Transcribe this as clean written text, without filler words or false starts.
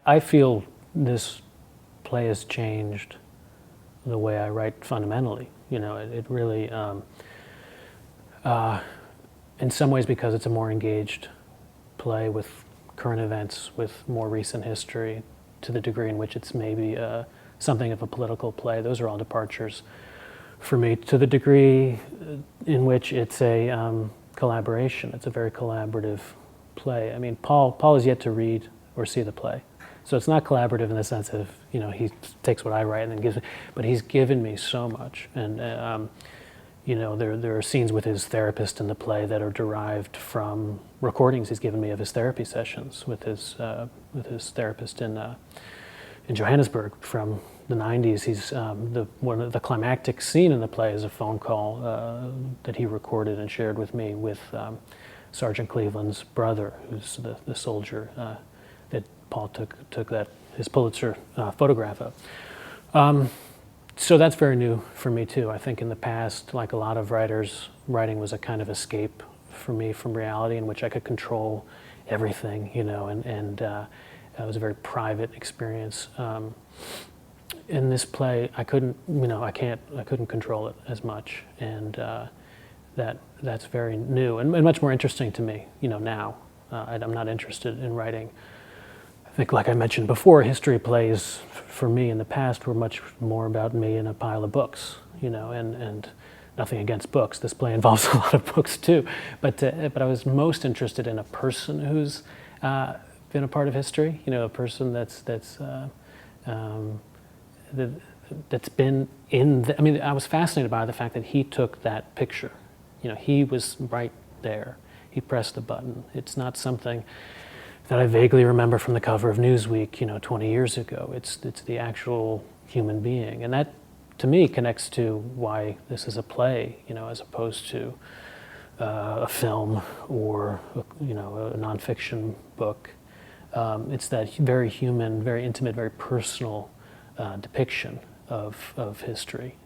I feel this play has changed the way I write fundamentally. You know, it really, in some ways because it's a more engaged play with current events, with more recent history, to the degree in which it's maybe something of a political play. Those are all departures for me. To the degree in which it's a collaboration, it's a very collaborative play. I mean, Paul has yet to read or see the play. So it's not collaborative in the sense of, you know, he takes what I write and then gives me, but he's given me so much. And, you know, there are scenes with his therapist in the play that are derived from recordings he's given me of his therapy sessions with his therapist in Johannesburg from the 90s. He's one of the climactic scene in the play is a phone call that he recorded and shared with me with Sergeant Cleveland's brother, who's the soldier that Paul took his Pulitzer photograph of. So that's very new for me too. I think in the past, like a lot of writers, writing was a kind of escape for me from reality in which I could control everything, you know, and it was a very private experience. In this play, I couldn't, you know, I couldn't control it as much, and that's very new and much more interesting to me, you know, now. I'm not interested in writing. I think, like I mentioned before, history plays for me in the past were much more about me and a pile of books, you know, and nothing against books. This play involves a lot of books too, but I was most interested in a person who's been a part of history, you know, a person that's been in. I mean, I was fascinated by the fact that he took that picture. You know, he was right there. He pressed the button. It's not something that I vaguely remember from the cover of Newsweek, you know, 20 years ago. It's the actual human being, and that, to me, connects to why this is a play, you know, as opposed to a film or you know, a nonfiction book. It's that very human, very intimate, very personal depiction of history.